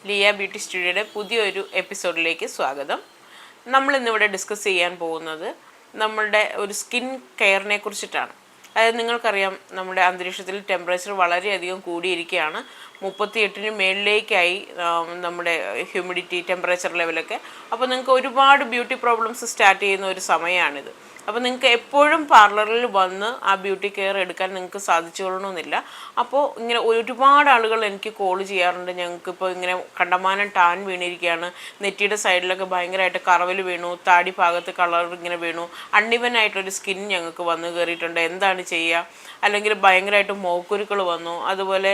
Liya beauty സ്റ്റുഡിയോയുടെ പുതിയൊരു എപ്പിസോഡിലേക്ക് സ്വാഗതം. നമ്മളിന്നിവിടെ ഡിസ്കസ് ചെയ്യാൻ പോകുന്നത് നമ്മളുടെ ഒരു സ്കിൻ കെയറിനെ കുറിച്ചിട്ടാണ്. അതായത് നിങ്ങൾക്കറിയാം, നമ്മുടെ അന്തരീക്ഷത്തിൽ ടെമ്പറേച്ചർ വളരെയധികം കൂടിയിരിക്കുകയാണ്. 38 മേളിലേക്കായി നമ്മുടെ ഹ്യൂമിഡിറ്റി ടെമ്പറേച്ചർ ലെവലൊക്കെ. അപ്പോൾ നിങ്ങൾക്ക് ഒരുപാട് ബ്യൂട്ടി പ്രോബ്ലംസ് സ്റ്റാർട്ട് ചെയ്യുന്ന ഒരു സമയമാണിത്. അപ്പോൾ നിങ്ങൾക്ക് എപ്പോഴും പാർലറിൽ വന്ന് ആ ബ്യൂട്ടി കെയർ എടുക്കാൻ നിങ്ങൾക്ക് സാധിച്ചുകൊള്ളണമെന്നില്ല. അപ്പോൾ ഇങ്ങനെ ഒരുപാട് ആളുകൾ എനിക്ക് കോൾ ചെയ്യാറുണ്ട്, ഞങ്ങൾക്കിപ്പോൾ ഇങ്ങനെ കണ്ടമാനം ടാൻ വീണിരിക്കുകയാണ്, നെറ്റിയുടെ സൈഡിലൊക്കെ ഭയങ്കരമായിട്ട് കറവൽ വീണു, താടി ഭാഗത്ത് കളർ ഇങ്ങനെ വീണു, അൺഇവൻ ആയിട്ടൊരു സ്കിൻ ഞങ്ങൾക്ക് വന്ന് കയറിയിട്ടുണ്ട്, എന്താണ് ചെയ്യുക? അല്ലെങ്കിൽ ഭയങ്കരമായിട്ട് മോക്കുരുക്കൾ വന്നു, അതുപോലെ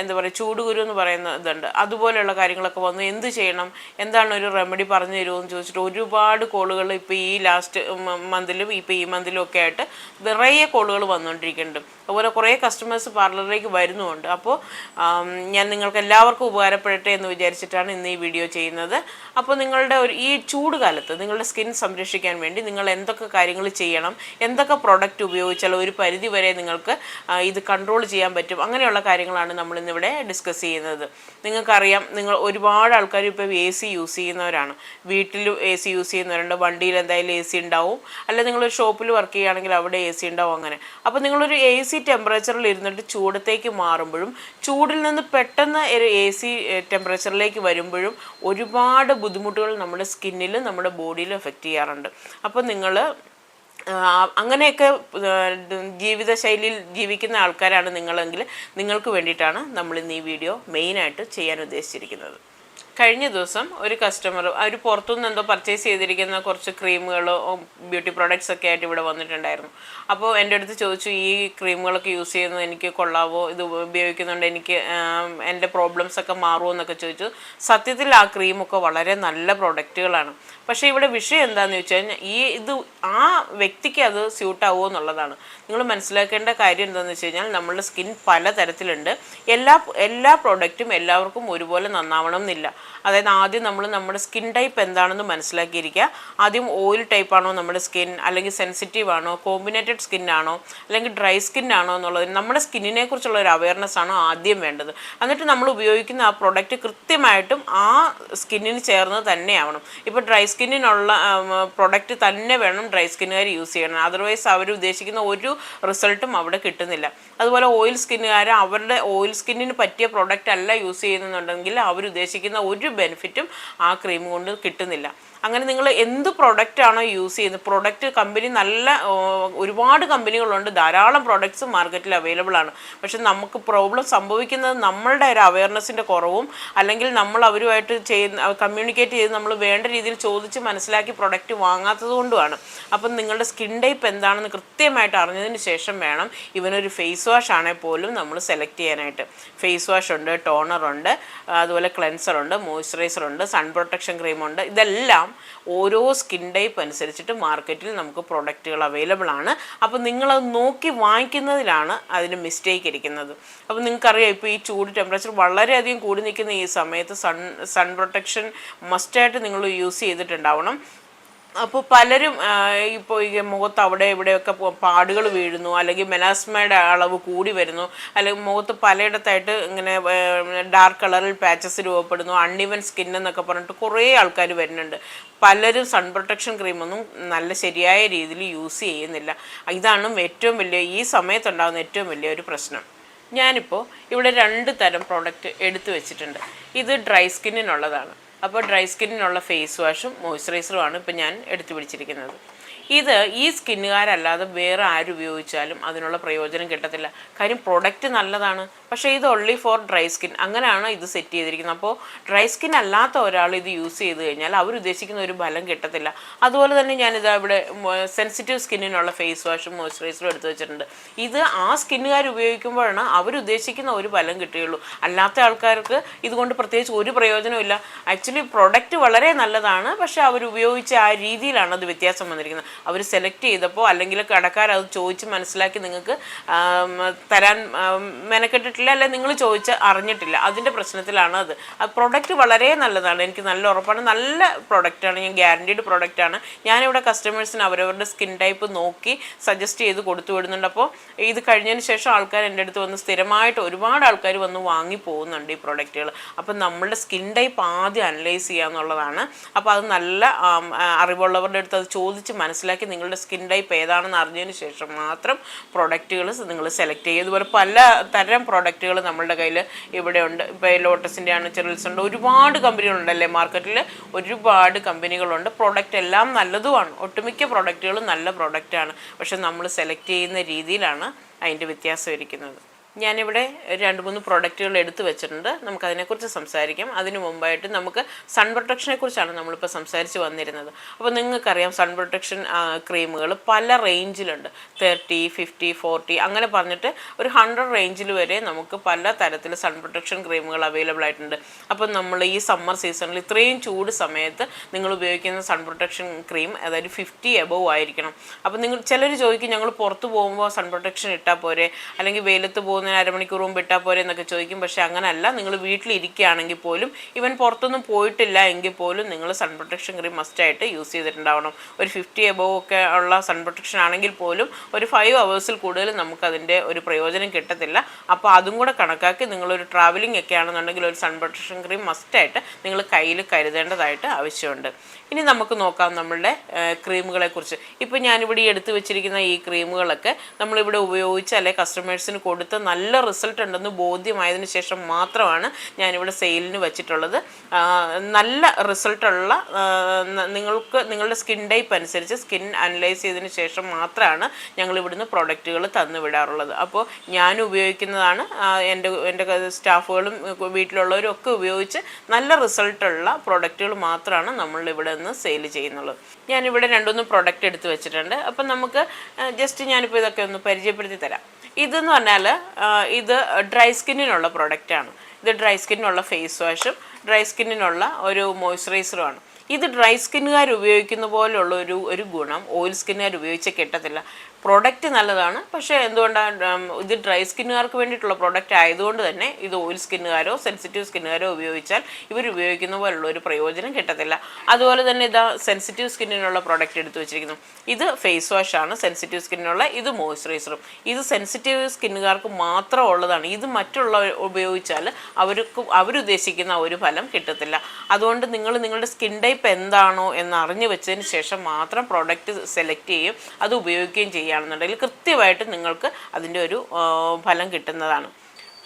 എന്താ പറയുക ചൂടുകുരു എന്ന് പറയുന്ന ഇതുണ്ട്, അതുപോലെയുള്ള കാര്യങ്ങളൊക്കെ വന്നു, എന്ത് ചെയ്യണം, എന്താണ് ഒരു റെമഡി പറഞ്ഞു തരുമോ ചോദിച്ചിട്ട് ഒരുപാട് കോളുകൾ ഇപ്പോൾ ഈ ലാസ്റ്റ് മന്തിലും ഇപ്പോൾ ഈ മന്തിലും ഒക്കെ ആയിട്ട് നിറയെ കോളുകൾ വന്നുകൊണ്ടിരിക്കുന്നുണ്ട്. അതുപോലെ കുറേ കസ്റ്റമേഴ്സ് പാർലറിലേക്ക് വരുന്നുമുണ്ട്. അപ്പോൾ ഞാൻ നിങ്ങൾക്ക് എല്ലാവർക്കും ഉപകാരപ്പെടട്ടെ എന്ന് വിചാരിച്ചിട്ടാണ് ഇന്ന് ഈ വീഡിയോ ചെയ്യുന്നത്. അപ്പോൾ നിങ്ങളുടെ ഈ ചൂട് കാലത്ത് നിങ്ങളുടെ സ്കിൻ സംരക്ഷിക്കാൻ വേണ്ടി നിങ്ങൾ എന്തൊക്കെ കാര്യങ്ങൾ ചെയ്യണം, എന്തൊക്കെ പ്രൊഡക്റ്റ് ഉപയോഗിച്ചാൽ ഒരു പരിധി വരെ നിങ്ങൾക്ക് ഇത് കൺട്രോൾ ചെയ്യാൻ പറ്റും, അങ്ങനെയുള്ള കാര്യങ്ങളാണ് നമ്മളിന്നിവിടെ ഡിസ്കസ് ചെയ്യുന്നത്. നിങ്ങൾക്കറിയാം, നിങ്ങൾ ഒരുപാട് ആൾക്കാർ ഇപ്പോൾ AC യൂസ് ചെയ്യുന്നവരാണ്, വീട്ടിലും AC യൂസ് ചെയ്യുന്നവരുണ്ട്, വണ്ടിയിൽ എന്തായാലും AC ഉണ്ടാവും, അല്ല നിങ്ങളൊരു ഷോപ്പിൽ വർക്ക് ചെയ്യുകയാണെങ്കിൽ അവിടെ AC ഉണ്ടാവും. അങ്ങനെ അപ്പോൾ നിങ്ങളൊരു AC ടെമ്പറേച്ചറിൽ ഇരുന്നിട്ട് ചൂടത്തേക്ക് മാറുമ്പോഴും ചൂടിൽ നിന്ന് പെട്ടെന്ന് ഒരു AC ടെമ്പറേച്ചറിലേക്ക് വരുമ്പോഴും ഒരുപാട് ബുദ്ധിമുട്ടുകൾ നമ്മുടെ സ്കിന്നിലും നമ്മുടെ ബോഡിയിലും എഫക്റ്റ് ചെയ്യാറുണ്ട്. അപ്പോൾ നിങ്ങൾ അങ്ങനെയൊക്കെ ജീവിതശൈലിയിൽ ജീവിക്കുന്ന ആൾക്കാരാണ് നിങ്ങളെങ്കിൽ നിങ്ങൾക്ക് വേണ്ടിയിട്ടാണ് നമ്മളിന്ന് ഈ വീഡിയോ മെയിനായിട്ട് ചെയ്യാൻ ഉദ്ദേശിച്ചിരിക്കുന്നത്. കഴിഞ്ഞ ദിവസം ഒരു കസ്റ്റമർ അവർ പുറത്തുനിന്ന് എന്തോ പർച്ചേസ് ചെയ്തിരിക്കുന്ന കുറച്ച് ക്രീമുകളോ ബ്യൂട്ടി പ്രോഡക്റ്റ്സ് ഒക്കെ ആയിട്ട് ഇവിടെ വന്നിട്ടുണ്ടായിരുന്നു. അപ്പോൾ എൻ്റെ അടുത്ത് ചോദിച്ചു, ഈ ക്രീമുകളൊക്കെ യൂസ് ചെയ്യുന്നത് എനിക്ക് കൊള്ളാവോ, ഇത് ഉപയോഗിക്കുന്നുണ്ട് എനിക്ക് എൻ്റെ പ്രോബ്ലംസൊക്കെ മാറുമോ എന്നൊക്കെ ചോദിച്ചു. സത്യത്തിൽ ആ ക്രീമൊക്കെ വളരെ നല്ല പ്രോഡക്റ്റുകളാണ്. പക്ഷേ ഇവിടെ വിഷയം എന്താണെന്ന് വെച്ച് കഴിഞ്ഞാൽ ഇത് ആ വ്യക്തിക്ക് അത് സ്യൂട്ടാവുമോ എന്നുള്ളതാണ്. നിങ്ങൾ മനസ്സിലാക്കേണ്ട കാര്യം എന്താണെന്ന് വെച്ച് കഴിഞ്ഞാൽ നമ്മളുടെ സ്കിൻ പല തരത്തിലുണ്ട്. എല്ലാ പ്രോഡക്റ്റും എല്ലാവർക്കും ഒരുപോലെ നന്നാവണം എന്നില്ല. അതായത് ആദ്യം നമ്മൾ നമ്മുടെ സ്കിൻ ടൈപ്പ് എന്താണെന്ന് മനസ്സിലാക്കിയിരിക്കുക. ആദ്യം ഓയിൽ ടൈപ്പാണോ നമ്മുടെ സ്കിൻ, അല്ലെങ്കിൽ സെൻസിറ്റീവ് ആണോ, കോമ്പിനേറ്റഡ് സ്കിന്നാണോ, അല്ലെങ്കിൽ ഡ്രൈ സ്കിന്നാണോ എന്നുള്ളത് നമ്മുടെ സ്കിന്നിനെ കുറിച്ചുള്ള ഒരു അവയർനെസ് ആണ് ആദ്യം വേണ്ടത്. എന്നിട്ട് നമ്മൾ ഉപയോഗിക്കുന്ന ആ പ്രൊഡക്റ്റ് കൃത്യമായിട്ടും ആ സ്കിന്നിന് ചേർന്ന് തന്നെ ആവണം. ഇപ്പോൾ ഡ്രൈ സ്കിന്നിനുള്ള പ്രൊഡക്റ്റ് തന്നെ വേണം ഡ്രൈ സ്കിന്നുകാർ യൂസ് ചെയ്യണം, അതർവൈസ് അവർ ഉദ്ദേശിക്കുന്ന ഒരു റിസൾട്ടും അവിടെ കിട്ടുന്നില്ല. അതുപോലെ ഓയിൽ സ്കിന്നുകാർ അവരുടെ ഓയിൽ സ്കിന്നിന് പറ്റിയ പ്രൊഡക്റ്റ് അല്ല യൂസ് ചെയ്യുന്നുണ്ടെങ്കിൽ അവരുദ്ദേശിക്കുന്ന ഒരു ബെനിഫിറ്റും ആ ക്രീം കൊണ്ട് കിട്ടുന്നില്ല. അങ്ങനെ നിങ്ങൾ എന്ത് പ്രൊഡക്റ്റ് ആണോ യൂസ് ചെയ്യുന്നത്, പ്രൊഡക്റ്റ് കമ്പനി നല്ല ഒരുപാട് കമ്പനികളുണ്ട്, ധാരാളം പ്രൊഡക്ട്സ് മാർക്കറ്റിൽ അവൈലബിൾ ആണ്. പക്ഷെ നമുക്ക് പ്രോബ്ലം സംഭവിക്കുന്നത് നമ്മളുടെ ഒരു അവയർനെസ്സിൻ്റെ കുറവും, അല്ലെങ്കിൽ നമ്മൾ അവരുമായിട്ട് കമ്മ്യൂണിക്കേറ്റ് ചെയ്ത് നമ്മൾ വേണ്ട രീതിയിൽ ചോദിച്ച് മനസ്സിലാക്കി പ്രൊഡക്റ്റ് വാങ്ങാത്തത് കൊണ്ടുമാണ്. അപ്പം നിങ്ങളുടെ സ്കിൻ ടൈപ്പ് എന്താണെന്ന് കൃത്യമായിട്ട് അറിഞ്ഞതിന് ശേഷം വേണം ഇവനൊരു ഫേസ് വാഷ് ആണെങ്കിൽ പോലും നമ്മൾ സെലക്ട് ചെയ്യാനായിട്ട്. ഫേസ് വാഷ് ഉണ്ട്, ടോണറുണ്ട്, അതുപോലെ ക്ലെൻസറുണ്ട്, മോയ്സ്ചറൈസറുണ്ട്, സൺ പ്രൊട്ടക്ഷൻ ക്രീമുണ്ട്. ഇതെല്ലാം ഓരോ സ്കിൻ ടൈപ്പ് അനുസരിച്ചിട്ട് മാർക്കറ്റിൽ നമുക്ക് പ്രൊഡക്റ്റുകൾ അവൈലബിൾ ആണ്. അപ്പോൾ നിങ്ങളത് നോക്കി വാങ്ങിക്കുന്നതിലാണ് അതിന് മിസ്റ്റേക്ക് ഇരിക്കുന്നത്. അപ്പോൾ നിങ്ങൾക്കറിയാം, ഇപ്പോൾ ഈ ചൂട് ടെമ്പറേച്ചർ വളരെയധികം കൂടി നിൽക്കുന്ന ഈ സമയത്ത് സൺ പ്രൊട്ടക്ഷൻ മസ്റ്റായിട്ട് നിങ്ങൾ യൂസ് ചെയ്തിട്ടുണ്ടാവണം. അപ്പോൾ പലരും ഇപ്പോൾ ഈ മുഖത്ത് അവിടെ ഇവിടെയൊക്കെ പാടുകൾ വീഴുന്നു, അല്ലെങ്കിൽ മെലാസ്മയുടെ അളവ് കൂടി വരുന്നു, അല്ലെങ്കിൽ മുഖത്ത് പലയിടത്തായിട്ട് ഇങ്ങനെ ഡാർക്ക് കളറിൽ പാച്ചസ് രൂപപ്പെടുന്നു, അൺഇവൻ സ്കിൻ എന്നൊക്കെ പറഞ്ഞിട്ട് കുറേ ആൾക്കാർ വരുന്നുണ്ട്. പലരും സൺ പ്രൊട്ടക്ഷൻ ക്രീമൊന്നും നല്ല ശരിയായ രീതിയിൽ യൂസ് ചെയ്യുന്നില്ല. ഇതാണ് ഏറ്റവും വലിയ ഈ സമയത്തുണ്ടാകുന്ന ഏറ്റവും വലിയൊരു പ്രശ്നം. ഞാനിപ്പോൾ ഇവിടെ 2 തരം പ്രോഡക്റ്റ് എടുത്തു വെച്ചിട്ടുണ്ട്. ഇത് ഡ്രൈ സ്കിന്നിനുള്ളതാണ്. അപ്പോൾ ഡ്രൈ സ്കിന്നിനുള്ള ഫേസ് വാഷും മോയ്സ്ചറൈസറുമാണ് ഇപ്പോൾ ഞാൻ എടുത്തു പിടിച്ചിരിക്കുന്നത്. ഇത് ഈ സ്കിന്നുകാരല്ലാതെ വേറെ ആരും ഉപയോഗിച്ചാലും അതിനുള്ള പ്രയോജനം കിട്ടത്തില്ല. കാര്യം പ്രൊഡക്റ്റ് നല്ലതാണ്, പക്ഷേ ഇത് ഓൺലി ഫോർ ഡ്രൈ സ്കിൻ, അങ്ങനെയാണ് ഇത് സെറ്റ് ചെയ്തിരിക്കുന്നത്. അപ്പോൾ ഡ്രൈ സ്കിൻ അല്ലാത്ത ഒരാൾ ഇത് യൂസ് ചെയ്ത് കഴിഞ്ഞാൽ അവരുദ്ദേശിക്കുന്ന ഒരു ഫലം കിട്ടത്തില്ല. അതുപോലെ തന്നെ ഞാനിതാ ഇവിടെ സെൻസിറ്റീവ് സ്കിന്നിനുള്ള ഫേസ് വാഷും മോയ്സ്ചറൈസറും എടുത്തു വെച്ചിട്ടുണ്ട്. ഇത് ആ സ്കിന്നുകാർ ഉപയോഗിക്കുമ്പോഴാണ് അവരുദ്ദേശിക്കുന്ന ഒരു ഫലം കിട്ടുകയുള്ളൂ. അല്ലാത്ത ആൾക്കാർക്ക് ഇതുകൊണ്ട് പ്രത്യേകിച്ച് ഒരു പ്രയോജനമില്ല. ആക്ച്വലി പ്രൊഡക്റ്റ് വളരെ നല്ലതാണ്, പക്ഷേ അവർ ഉപയോഗിച്ച ആ രീതിയിലാണ് അത് വ്യത്യാസം വന്നിരിക്കുന്നത്. അവർ സെലക്ട് ചെയ്തപ്പോൾ അല്ലെങ്കിൽ കടക്കാർ അത് ചോദിച്ച് മനസ്സിലാക്കി നിങ്ങൾക്ക് തരാൻ മെനക്കെട്ടിട്ടില്ല കേട്ടിട്ടില്ല, അല്ലെങ്കിൽ നിങ്ങൾ ചോദിച്ച് അറിഞ്ഞിട്ടില്ല, അതിൻ്റെ പ്രശ്നത്തിലാണ് അത്. ആ പ്രൊഡക്റ്റ് വളരെ നല്ലതാണ്, എനിക്ക് നല്ല ഉറപ്പാണ്, നല്ല പ്രൊഡക്റ്റാണ്, ഞാൻ ഗ്യാരണ്ടീഡ് പ്രൊഡക്റ്റാണ്. ഞാനിവിടെ കസ്റ്റമേഴ്സിന് അവരവരുടെ സ്കിൻ ടൈപ്പ് നോക്കി സജസ്റ്റ് ചെയ്ത് കൊടുത്തു വിടുന്നുണ്ട്. അപ്പോൾ ഇത് കഴിഞ്ഞതിന് ശേഷം ആൾക്കാർ എൻ്റെ അടുത്ത് വന്ന് സ്ഥിരമായിട്ട് ഒരുപാട് ആൾക്കാർ വന്ന് വാങ്ങി പോകുന്നുണ്ട് ഈ പ്രൊഡക്റ്റുകൾ. അപ്പം നമ്മളുടെ സ്കിൻ ടൈപ്പ് ആദ്യം അനലൈസ് ചെയ്യുക എന്നുള്ളതാണ്. അപ്പോൾ അത് നല്ല അറിവുള്ളവരുടെ അടുത്ത് അത് ചോദിച്ച് മനസ്സിലാക്കി നിങ്ങളുടെ സ്കിൻ ടൈപ്പ് ഏതാണെന്ന് അറിഞ്ഞതിന് ശേഷം മാത്രം പ്രൊഡക്റ്റുകൾ നിങ്ങൾ സെലക്ട് ചെയ്യുക. ഇതുപോലെ പല തരം പ്രൊഡക്റ്റുകൾ നമ്മളുടെ കയ്യിൽ ഇവിടെ ഉണ്ട്. ഇപ്പോൾ ലോട്ടസിൻ്റെ ആണ്, ചെറിൽസ് ഉണ്ട്, ഒരുപാട് കമ്പനികളുണ്ടല്ലേ മാർക്കറ്റിൽ, ഒരുപാട് കമ്പനികളുണ്ട്. പ്രൊഡക്റ്റ് എല്ലാം നല്ലതുമാണ്, ഒട്ടുമിക്ക പ്രൊഡക്റ്റുകളും നല്ല പ്രൊഡക്റ്റാണ്. പക്ഷെ നമ്മൾ സെലക്ട് ചെയ്യുന്ന രീതിയിലാണ് അതിൻ്റെ വ്യത്യാസം ഇരിക്കുന്നത്. ഞാനിവിടെ 2-3 പ്രൊഡക്റ്റുകൾ എടുത്തു വെച്ചിട്ടുണ്ട്, നമുക്കതിനെക്കുറിച്ച് സംസാരിക്കാം. അതിന് മുമ്പായിട്ട് നമുക്ക് സൺ പ്രൊട്ടക്ഷനെ കുറിച്ചാണ് നമ്മളിപ്പോൾ സംസാരിച്ച് വന്നിരുന്നത്. അപ്പോൾ നിങ്ങൾക്കറിയാം സൺ പ്രൊട്ടക്ഷൻ ക്രീമുകൾ പല റേഞ്ചിലുണ്ട്, 30, 50, 40 അങ്ങനെ പറഞ്ഞിട്ട് ഒരു 100 റേഞ്ചിൽ വരെ നമുക്ക് പല തരത്തിൽ സൺ പ്രൊട്ടക്ഷൻ ക്രീമുകൾ അവൈലബിൾ ആയിട്ടുണ്ട്. അപ്പം നമ്മൾ ഈ സമ്മർ സീസണിൽ ഇത്രയും ചൂട് സമയത്ത് നിങ്ങൾ ഉപയോഗിക്കുന്ന സൺ പ്രൊട്ടക്ഷൻ ക്രീം അതായത് 50 എബോവ് ആയിരിക്കണം. അപ്പം നിങ്ങൾ ചിലർ ചോദിക്കും ഞങ്ങൾ പുറത്ത് പോകുമ്പോൾ സൺ പ്രൊട്ടക്ഷൻ ഇട്ടാൽ പോരെ, അല്ലെങ്കിൽ വെയിലത്ത് പോകുന്ന അരമണിക്കൂർ മുമ്പ് ഇട്ടാൽ പോരെ എന്നൊക്കെ ചോദിക്കും. പക്ഷേ അങ്ങനെയല്ല, നിങ്ങൾ വീട്ടിലിരിക്കുകയാണെങ്കിൽ പോലും, ഇവൻ പുറത്തൊന്നും പോയിട്ടില്ല എങ്കിൽ പോലും നിങ്ങൾ സൺ പ്രൊട്ടക്ഷൻ ക്രീം മസ്റ്റായിട്ട് യൂസ് ചെയ്തിട്ടുണ്ടാവണം. ഒരു 50 എബോവ് ഒക്കെ ഉള്ള സൺ പ്രൊട്ടക്ഷൻ ആണെങ്കിൽ പോലും ഒരു 5 hours കൂടുതൽ നമുക്കതിൻ്റെ ഒരു പ്രയോജനം കിട്ടത്തില്ല. അപ്പോൾ അതും കൂടെ കണക്കാക്കി നിങ്ങളൊരു ട്രാവലിംഗ് ഒക്കെ ആണെന്നുണ്ടെങ്കിൽ ഒരു സൺ പ്രൊട്ടക്ഷൻ ക്രീം മസ്റ്റായിട്ട് നിങ്ങൾ കയ്യിൽ കരുതേണ്ടതായിട്ട് ആവശ്യമുണ്ട്. ഇനി നമുക്ക് നോക്കാം നമ്മളുടെ ക്രീമുകളെക്കുറിച്ച്. ഇപ്പോൾ ഞാനിവിടെ എടുത്തു വെച്ചിരിക്കുന്ന ഈ ക്രീമുകളൊക്കെ നമ്മളിവിടെ ഉപയോഗിച്ച് അല്ലെങ്കിൽ കസ്റ്റമേഴ്സിന് കൊടുത്ത് നല്ല റിസൾട്ട് ഉണ്ടെന്ന് ബോധ്യമായതിനു ശേഷം മാത്രമാണ് ഞാനിവിടെ സെയിലിന് വെച്ചിട്ടുള്ളത്. നല്ല റിസൾട്ടുള്ള നിങ്ങൾക്ക് നിങ്ങളുടെ സ്കിൻ ടൈപ്പ് അനുസരിച്ച് സ്കിൻ അനലൈസ് ചെയ്തതിന് ശേഷം മാത്രമാണ് ഞങ്ങൾ ഇവിടുന്ന് പ്രൊഡക്റ്റുകൾ തന്നു വിടാറുള്ളത്. അപ്പോൾ ഞാൻ ഉപയോഗിക്കുന്നതാണ്, എൻ്റെ സ്റ്റാഫുകളും വീട്ടിലുള്ളവരും ഒക്കെ ഉപയോഗിച്ച് നല്ല റിസൾട്ടുള്ള പ്രൊഡക്റ്റുകൾ മാത്രമാണ് നമ്മളിവിടെ നിന്ന് സെയിൽ ചെയ്യുന്നുള്ളൂ. ഞാനിവിടെ 2-3 പ്രൊഡക്റ്റ് എടുത്ത് വെച്ചിട്ടുണ്ട്. അപ്പം നമുക്ക് ജസ്റ്റ് ഞാനിപ്പോൾ ഇതൊക്കെ ഒന്ന് പരിചയപ്പെടുത്തി തരാം. ഇതെന്ന് പറഞ്ഞാൽ ഇത് ഡ്രൈ സ്കിന്നിനുള്ള പ്രൊഡക്റ്റാണ്. ഇത് ഡ്രൈ സ്കിന്നിനുള്ള ഫേസ് വാഷും ഡ്രൈ സ്കിന്നിനുള്ള ഒരു മോയ്സ്ചറൈസറുമാണ്. ഇത് ഡ്രൈ സ്കിന്നുകാർ ഉപയോഗിക്കുന്ന പോലുള്ള ഒരു ഗുണം ഓയിൽ സ്കിന്നുകാർ ഉപയോഗിച്ച് കിട്ടത്തില്ല. പ്രൊഡക്റ്റ് നല്ലതാണ്, പക്ഷേ എന്തുകൊണ്ടാണ് ഇത് ഡ്രൈ സ്കിന്നുകാർക്ക് വേണ്ടിയിട്ടുള്ള പ്രൊഡക്റ്റ് ആയതുകൊണ്ട് തന്നെ ഇത് ഓയിൽ സ്കിന്നുകാരോ സെൻസിറ്റീവ് സ്കിന്നുകാരോ ഉപയോഗിച്ചാൽ ഇവർ ഉപയോഗിക്കുന്ന പോലുള്ള ഒരു പ്രയോജനം കിട്ടത്തില്ല. അതുപോലെ തന്നെ ഇതാ സെൻസിറ്റീവ് സ്കിന്നിനുള്ള പ്രൊഡക്റ്റ് എടുത്തു വെച്ചിരിക്കുന്നു. ഇത് ഫേസ് വാഷാണ് സെൻസിറ്റീവ് സ്കിന്നിനുള്ള, ഇത് മോയ്സ്ചറൈസറും. ഇത് സെൻസിറ്റീവ് സ്കിന്നുകാർക്ക് മാത്രം ഉള്ളതാണ്. ഇത് മറ്റുള്ളവർ ഉപയോഗിച്ചാൽ അവരുദ്ദേശിക്കുന്ന ഒരു ഫലം കിട്ടത്തില്ല. അതുകൊണ്ട് നിങ്ങളുടെ സ്കിൻ ടൈപ്പ് എന്താണോ എന്ന് അറിഞ്ഞു വെച്ചതിന് ശേഷം മാത്രം പ്രൊഡക്റ്റ് സെലക്ട് ചെയ്യും, അത് ഉപയോഗിക്കുകയും ചെയ്യുകയാണെന്നുണ്ടെങ്കിൽ കൃത്യമായിട്ട് നിങ്ങൾക്ക് അതിൻ്റെ ഒരു ഫലം കിട്ടുന്നതാണ്.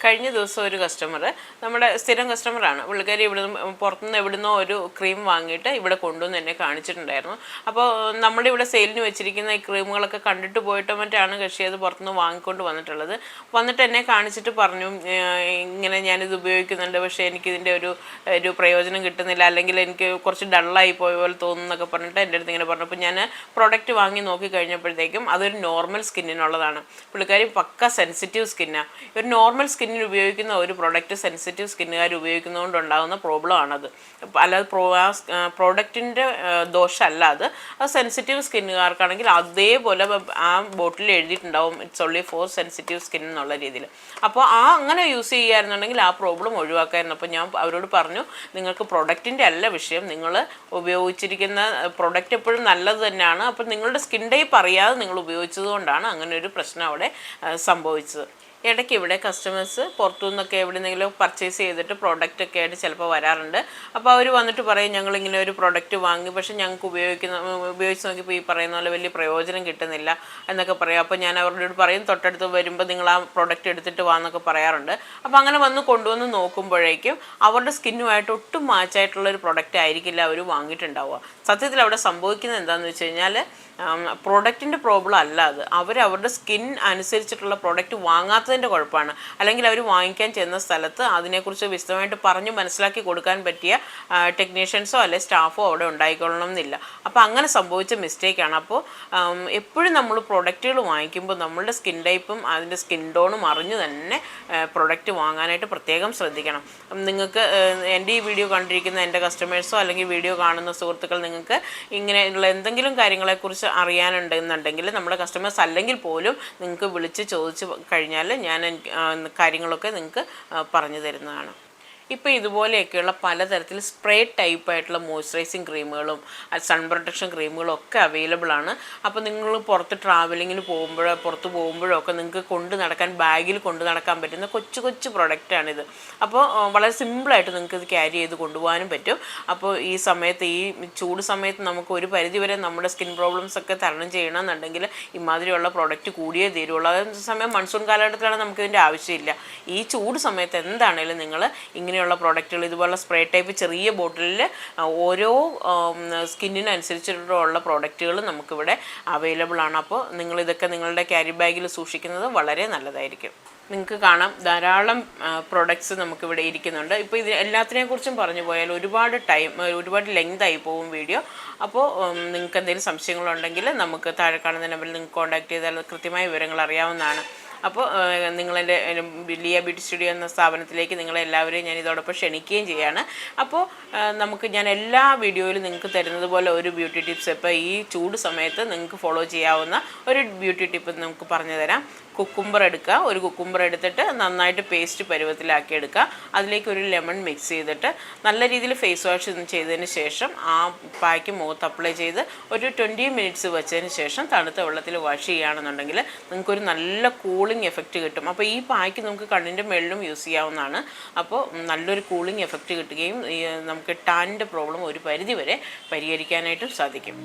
കഴിഞ്ഞ ദിവസം ഒരു കസ്റ്റമർ, നമ്മുടെ സ്ഥിരം കസ്റ്റമറാണ്, പുള്ളിക്കാരി ഇവിടുന്ന് പുറത്തുനിന്ന് എവിടുന്നോ ഒരു ക്രീം വാങ്ങിയിട്ട് ഇവിടെ കൊണ്ടുവന്ന് എന്നെ കാണിച്ചിട്ടുണ്ടായിരുന്നു. അപ്പോൾ നമ്മുടെ ഇവിടെ സെയിലിന് വെച്ചിരിക്കുന്ന ഈ ക്രീമുകളൊക്കെ കണ്ടിട്ട് പോയിട്ട് മറ്റാണ് കക്ഷി അത് പുറത്തുനിന്ന് വാങ്ങിക്കൊണ്ട് വന്നിട്ടുള്ളത്. വന്നിട്ട് എന്നെ കാണിച്ചിട്ട് പറഞ്ഞു, ഇങ്ങനെ ഞാനിത് ഉപയോഗിക്കുന്നുണ്ട്, പക്ഷേ എനിക്കിതിൻ്റെ ഒരു പ്രയോജനം കിട്ടുന്നില്ല, അല്ലെങ്കിൽ എനിക്ക് കുറച്ച് ഡള്ളായി പോയ പോലെ തോന്നുന്നൊക്കെ പറഞ്ഞിട്ട് എൻ്റെ അടുത്ത് ഇങ്ങനെ പറഞ്ഞു. അപ്പോൾ ഞാൻ പ്രൊഡക്റ്റ് വാങ്ങി നോക്കി കഴിഞ്ഞപ്പോഴത്തേക്കും അതൊരു നോർമൽ സ്കിന്നിനുള്ളതാണ്. പുള്ളിക്കാരി പക്ക സെൻസിറ്റീവ് സ്കിന്നാണ്. ഒരു നോർമൽ സ്കിന്നിന് ഉപയോഗിക്കുന്ന ഒരു പ്രൊഡക്റ്റ് സെൻസിറ്റീവ് സ്കിന്നുകാർ ഉപയോഗിക്കുന്നതുകൊണ്ടുണ്ടാകുന്ന പ്രോബ്ലം ആണത്. അല്ലാതെ പ്രോഡക്റ്റിൻ്റെ ദോഷമല്ല അത് സെൻസിറ്റീവ് സ്കിന്നുകാർക്കാണെങ്കിൽ അതേപോലെ ആ ബോട്ടിൽ എഴുതിയിട്ടുണ്ടാവും it's only for sensitive skin എന്നുള്ള രീതിയിൽ. അപ്പോൾ അങ്ങനെ യൂസ് ചെയ്യുകയായിരുന്നുണ്ടെങ്കിൽ ആ പ്രോബ്ലം ഒഴിവാക്കായിരുന്നു. അപ്പോൾ ഞാൻ അവരോട് പറഞ്ഞു, നിങ്ങൾക്ക് പ്രൊഡക്റ്റിൻ്റെ അല്ല വിഷയം, നിങ്ങൾ ഉപയോഗിച്ചിരിക്കുന്ന പ്രൊഡക്റ്റ് എപ്പോഴും നല്ലത് തന്നെയാണ്. അപ്പോൾ നിങ്ങളുടെ സ്കിൻ ടൈപ്പ് അറിയാതെ നിങ്ങൾ ഉപയോഗിച്ചത് കൊണ്ടാണ് അങ്ങനെ ഒരു പ്രശ്നം അവിടെ സംഭവിച്ചത്. ഇടയ്ക്ക് ഇവിടെ കസ്റ്റമേഴ്സ് പുറത്തു നിന്നൊക്കെ എവിടെയെങ്കിലും പർച്ചേസ് ചെയ്തിട്ട് പ്രോഡക്റ്റൊക്കെ ആയിട്ട് ചിലപ്പോൾ വരാറുണ്ട്. അപ്പോൾ അവർ വന്നിട്ട് പറയും ഞങ്ങളിങ്ങനെ ഒരു പ്രോഡക്റ്റ് വാങ്ങി, പക്ഷേ ഞങ്ങൾക്ക് ഉപയോഗിച്ച് നോക്കിയപ്പോൾ ഈ പറയുന്ന പോലെ വലിയ പ്രയോജനം കിട്ടുന്നില്ല എന്നൊക്കെ പറയും. അപ്പോൾ ഞാൻ അവരോട് പറയും, തൊട്ടടുത്ത് വരുമ്പോൾ നിങ്ങൾ ആ പ്രോഡക്റ്റ് എടുത്തിട്ട് വാന്നൊക്കെ പറയാറുണ്ട്. അപ്പോൾ അങ്ങനെ കൊണ്ടുവന്ന് നോക്കുമ്പോഴേക്കും അവരുടെ സ്കിന്നുമായിട്ട് ഒട്ടും മാച്ചായിട്ടുള്ളൊരു പ്രൊഡക്റ്റ് ആയിരിക്കില്ല അവർ വാങ്ങിയിട്ടുണ്ടാവുക. സത്യത്തിൽ അവിടെ സംഭവിക്കുന്നത് എന്താണെന്ന് വെച്ച് കഴിഞ്ഞാൽ പ്രൊഡക്റ്റിൻ്റെ പ്രോബ്ലം അല്ല അത്, അവരുടെ സ്കിൻ അനുസരിച്ചിട്ടുള്ള പ്രൊഡക്റ്റ് വാങ്ങാത്തതിൻ്റെ കുഴപ്പമാണ്. അല്ലെങ്കിൽ അവർ വാങ്ങിക്കാൻ ചെന്ന സ്ഥലത്ത് അതിനെക്കുറിച്ച് വിശദമായിട്ട് പറഞ്ഞു മനസ്സിലാക്കി കൊടുക്കാൻ പറ്റിയ ടെക്നീഷ്യൻസോ അല്ലെ സ്റ്റാഫോ അവിടെ ഉണ്ടായിക്കൊള്ളണം എന്നില്ല. അപ്പോൾ അങ്ങനെ സംഭവിച്ച മിസ്റ്റേക്കാണ്. അപ്പോൾ എപ്പോഴും നമ്മൾ പ്രൊഡക്റ്റുകൾ വാങ്ങിക്കുമ്പോൾ നമ്മളുടെ സ്കിൻ ടൈപ്പും അതിൻ്റെ സ്കിൻ ടോണും അറിഞ്ഞു തന്നെ പ്രൊഡക്റ്റ് വാങ്ങാനായിട്ട് പ്രത്യേകം ശ്രദ്ധിക്കണം. നിങ്ങൾക്ക് എൻ്റെ ഈ വീഡിയോ കണ്ടിരിക്കുന്ന എൻ്റെ കസ്റ്റമേഴ്സോ അല്ലെങ്കിൽ വീഡിയോ കാണുന്ന സുഹൃത്തുക്കൾ നിങ്ങൾക്ക് ഇങ്ങനെയുള്ള എന്തെങ്കിലും കാര്യങ്ങളെക്കുറിച്ച് അറിയാനുണ്ടെന്നുണ്ടെങ്കിൽ നമ്മുടെ കസ്റ്റമേഴ്സ് അല്ലെങ്കിൽ പോലും നിങ്ങൾക്ക് വിളിച്ച് ചോദിച്ച് കഴിഞ്ഞാൽ ഞാൻ കാര്യങ്ങളൊക്കെ നിങ്ങൾക്ക് പറഞ്ഞു തരുന്നതാണ്. ഇപ്പോൾ ഇതുപോലെയൊക്കെയുള്ള പലതരത്തിൽ സ്പ്രേ ടൈപ്പായിട്ടുള്ള മോയ്സ്ചറൈസിങ് ക്രീമുകളും സൺ പ്രൊട്ടക്ഷൻ ക്രീമുകളും ഒക്കെ അവൈലബിൾ ആണ്. അപ്പോൾ നിങ്ങൾ ട്രാവലിങ്ങിന് പുറത്ത് പോകുമ്പോഴൊക്കെ നിങ്ങൾക്ക് ബാഗിൽ കൊണ്ട് നടക്കാൻ പറ്റുന്ന കൊച്ചു കൊച്ചു പ്രൊഡക്റ്റാണിത്. അപ്പോൾ വളരെ സിമ്പിളായിട്ട് നിങ്ങൾക്ക് ഇത് ക്യാരി ചെയ്ത് കൊണ്ടുപോകാനും പറ്റും. അപ്പോൾ ഈ സമയത്ത്, ഈ ചൂട് സമയത്ത് നമുക്ക് ഒരു പരിധിവരെ നമ്മുടെ സ്കിൻ പ്രോബ്ലംസ് ഒക്കെ തരണം ചെയ്യണമെന്നുണ്ടെങ്കിൽ ഇമാതിരിയുള്ള പ്രൊഡക്റ്റ് കൂടിയേ തീരുള്ളൂ. അതേസമയം മൺസൂൺ കാലഘട്ടത്തിലാണ് നമുക്കിതിൻ്റെ ആവശ്യമില്ല. ഈ ചൂട് സമയത്ത് എന്താണേലും നിങ്ങൾ ഇങ്ങനെയുള്ള പ്രോഡക്റ്റുകൾ, ഇതുപോലുള്ള സ്പ്രേ ടൈപ്പ് ചെറിയ ബോട്ടിലിൽ ഓരോ സ്കിന്നിനനുസരിച്ചിട്ടുള്ള പ്രോഡക്റ്റുകൾ നമുക്കിവിടെ അവൈലബിൾ ആണ്. അപ്പോൾ നിങ്ങളിതൊക്കെ നിങ്ങളുടെ ക്യാരി ബാഗിൽ സൂക്ഷിക്കുന്നത് വളരെ നല്ലതായിരിക്കും. നിങ്ങൾക്ക് കാണാം ധാരാളം പ്രൊഡക്ട്സ് നമുക്കിവിടെ ഇരിക്കുന്നുണ്ട്. ഇപ്പോൾ ഇത് എല്ലാത്തിനെക്കുറിച്ചും പറഞ്ഞു പോയാൽ ഒരുപാട് ലെങ്ത് ആയി പോകും വീഡിയോ. അപ്പോൾ നിങ്ങൾക്ക് എന്തെങ്കിലും സംശയങ്ങളുണ്ടെങ്കിൽ നമുക്ക് താഴെ കാണുന്ന നമ്പറിൽ നിങ്ങൾക്ക് കോൺടാക്ട് ചെയ്താൽ കൃത്യമായ വിവരങ്ങൾ അറിയാവുന്നതാണ്. അപ്പോൾ നിങ്ങളെൻ്റെ ലിയ ബ്യൂട്ടി സ്റ്റുഡിയോ എന്ന സ്ഥാപനത്തിലേക്ക് നിങ്ങളെല്ലാവരെയും ഞാൻ ഇതോടൊപ്പം ക്ഷണിക്കുകയും ചെയ്യാണ്. അപ്പോൾ ഞാൻ എല്ലാ വീഡിയോയിലും നിങ്ങൾക്ക് തരുന്നത് പോലെ ഒരു ബ്യൂട്ടി ടിപ്സ് ഇപ്പോൾ ഈ ചൂട് സമയത്ത് നിങ്ങൾക്ക് ഫോളോ ചെയ്യാവുന്ന ഒരു ബ്യൂട്ടി ടിപ്പ് നമുക്ക് പറഞ്ഞു തരാം. ഒരു കുക്കുംബർ എടുത്തിട്ട് നന്നായിട്ട് പേസ്റ്റ് പരുവത്തിലാക്കി എടുക്കുക. അതിലേക്ക് ഒരു ലെമൺ മിക്സ് ചെയ്തിട്ട് നല്ല രീതിയിൽ ഫേസ് വാഷ് ചെയ്തതിന് ശേഷം ആ പായ്ക്ക് മുഖത്ത് അപ്ലൈ ചെയ്ത് ഒരു 20 മിനിറ്റ്സ് വെച്ചതിന് ശേഷം തണുത്ത വെള്ളത്തിൽ വാഷ് ചെയ്യുകയാണെന്നുണ്ടെങ്കിൽ നിങ്ങൾക്കൊരു നല്ല കൂളിംഗ് എഫക്റ്റ് കിട്ടും. അപ്പോൾ ഈ പായ്ക്ക് നമുക്ക് കണ്ണിൻ്റെ മുകളിലും യൂസ് ചെയ്യാവുന്നതാണ്. അപ്പോൾ നല്ലൊരു കൂളിംഗ് എഫക്റ്റ് കിട്ടുകയും നമുക്ക് ടാനിൻ്റെ പ്രോബ്ലം ഒരു പരിധി വരെ പരിഹരിക്കാനായിട്ടും സാധിക്കും.